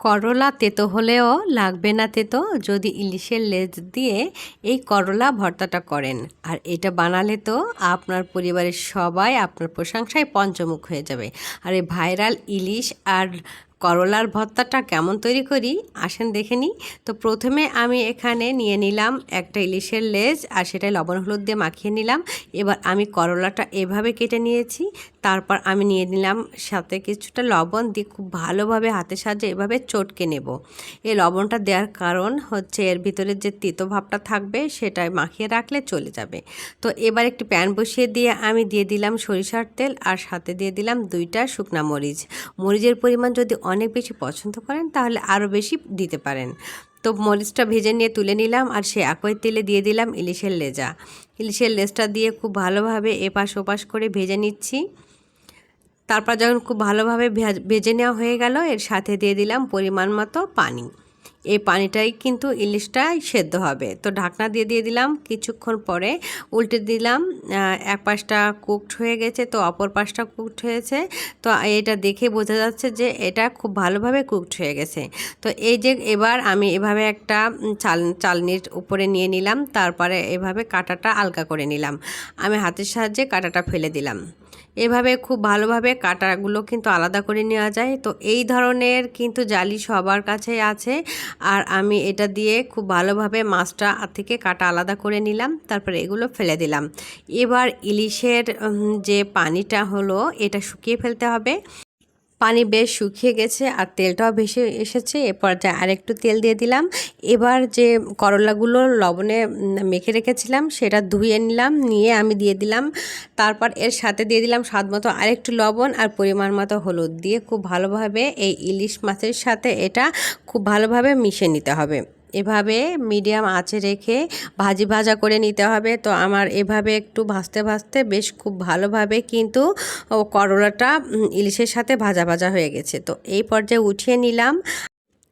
করলা তেতো হলেও লাগবে না তেতো যদি ইলিশের লেজ দিয়ে এই করলা ভর্তাটা করেন। আর এটা বানালে তো আপনার পরিবারের সবাই আপনার প্রশংসায় পঞ্চমুখ হয়ে যাবে। আর এই ভাইরাল ইলিশ আর করলার ভর্তাটা কেমন তৈরি করি আসেন দেখে নিই। তো প্রথমে আমি এখানে নিয়ে নিলাম একটা ইলিশের লেজ, আর সেটা লবণ হলুদ দিয়ে মাখিয়ে নিলাম। এবার আমি করলাটা এভাবে কেটে নিয়েছি। তারপর আমি নিয়ে নিলাম সাথে কিছুটা লবণ দিয়ে খুব ভালোভাবে হাতের সাহায্যে এভাবে চটকে নেব। এই লবণটা দেওয়ার কারণ হচ্ছে এর ভিতরে যে তিতো ভাবটা থাকবে সেটা মাখিয়ে রাখলে চলে যাবে। তো এবার একটি প্যান বসিয়ে দিয়ে আমি দিয়ে দিলাম সরিষার তেল, আর সাথে দিয়ে দিলাম 2টা শুকনা মরিচ। মরিচের পরিমাণ যদি অনেক বেশি পছন্দ করেন তাহলে আরও বেশি দিতে পারেন। তো মরিচটা ভেজে নিয়ে তুলে নিলাম, আর সে একই তেলে দিয়ে দিলাম ইলিশের লেজা। ইলিশের লেজটা দিয়ে খুব ভালোভাবে এপাশ ওপাশ করে ভেজে নিচ্ছি। তারপর যখন খুব ভালোভাবে ভেজে নেওয়া হয়ে গেল, এর সাথে দিয়ে দিলাম পরিমাণ মতো পানি। এই পানিটাই কিন্তু ইলিশটাই সেদ্ধ হবে। তো ঢাকনা দিয়ে দিলাম। কিছুক্ষণ পরে উল্টে দিলাম। এক পাশটা কুকড হয়ে গেছে, তো অপর পাশটা কুকড হয়েছে। তো এটা দেখে বোঝা যাচ্ছে যে এটা খুব ভালোভাবে কুকড হয়ে গেছে। তো এই যে এবার আমি এভাবে একটা চালনির উপরে নিয়ে নিলাম, তারপরে এভাবে কাঁটাটা আলগা করে নিলাম। আমি হাতের সাহায্যে কাঁটাটা ফেলে দিলাম। এভাবে খুব ভালোভাবে কাঁটাগুলো কিন্তু আলাদা করে নেওয়া যায়। তো এই ধরনের কিন্তু জালি সবার কাছেই আছে। আর আমি এটা দিয়ে খুব ভালোভাবে মাছটা থেকে কাঁটা আলাদা করে নিলাম, তারপরে এগুলো ফেলে দিলাম। এবার ইলিশের যে পানিটা হলো এটা শুকিয়ে ফেলতে হবে। পানি বেশ শুকিয়ে গেছে আর তেলটাও ভেসে এসেছে। এরপর যা আরেকটু তেল দিয়ে দিলাম। এবার যে করলাগুলো লবণে মেখে রেখেছিলাম সেটা ধুয়ে নিলাম, নিয়ে আমি দিয়ে দিলাম। তারপর এর সাথে দিয়ে দিলাম স্বাদ মতো আরেকটু লবণ আর পরিমাণ মতো হলুদ দিয়ে খুব ভালোভাবে এই ইলিশ মাছের সাথে এটা খুব ভালোভাবে মিশিয়ে নিতে হবে। এভাবে মিডিয়াম আঁচে রেখে ভাজা করে নিতে হবে। তো আমার এভাবে একটু ভাজতে ভাজতে বেশ খুব ভালোভাবে কিন্তু করলাটা ইলিশের সাথে ভাজা হয়ে গেছে। তো এই পর্যায়ে উঠিয়ে নিলাম।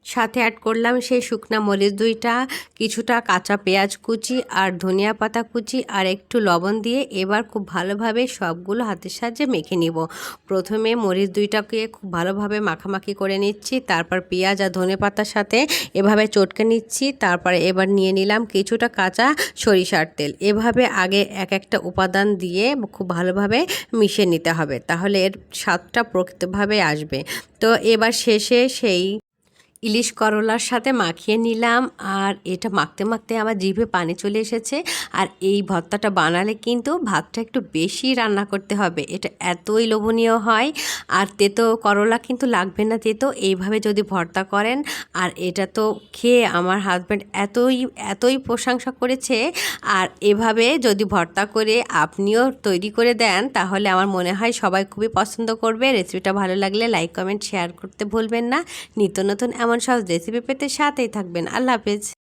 সাথে অ্যাড করলাম সেই শুকনা মরিচ 2টা, কিছুটা কাঁচা পেঁয়াজ কুচি আর ধনিয়া পাতা কুচি আর একটু লবণ দিয়ে এবার খুব ভালোভাবে সবগুলো হাতের সাহায্যে মেখে নিব। প্রথমে মরিচ 2টাকে খুব ভালোভাবে মাখামাখি করে নিচ্ছি, তারপর পেঁয়াজ আর ধনে পাতার সাথে এভাবে চটকে নিচ্ছি। তারপরে এবার নিয়ে নিলাম কিছুটা কাঁচা সরিষার তেল। এভাবে আগে এক একটা উপাদান দিয়ে খুব ভালোভাবে মিশিয়ে নিতে হবে, তাহলে এর স্বাদটা প্রকৃতভাবে আসবে। তো এবার শেষে সেই ইলিশ করলার সাথে মাখিয়ে নিলাম, আর এটা মাখতে মাখতে আমার জিভে পানি চলে এসেছে। আর এই ভর্তাটা বানালে কিন্তু ভাতটা একটু বেশি রান্না করতে হবে, এটা এতই লোভনীয় হয়। আর তেতো করলা কিন্তু লাগবে না তেতো, এইভাবে যদি ভর্তা করেন। আর এটা তো খেয়ে আমার হাজব্যান্ড এতই প্রশংসা করেছে। আর এভাবে যদি ভর্তা করে আপনিও তৈরি করে দেন তাহলে আমার মনে হয় সবাই খুবই পছন্দ করবে। রেসিপিটা ভালো লাগলে লাইক কমেন্ট শেয়ার করতে ভুলবেন না। নিত্য নতুন এমন সহজ রেসিপি পেতে সাথেই থাকবেন। আল্লাহ হাফেজ।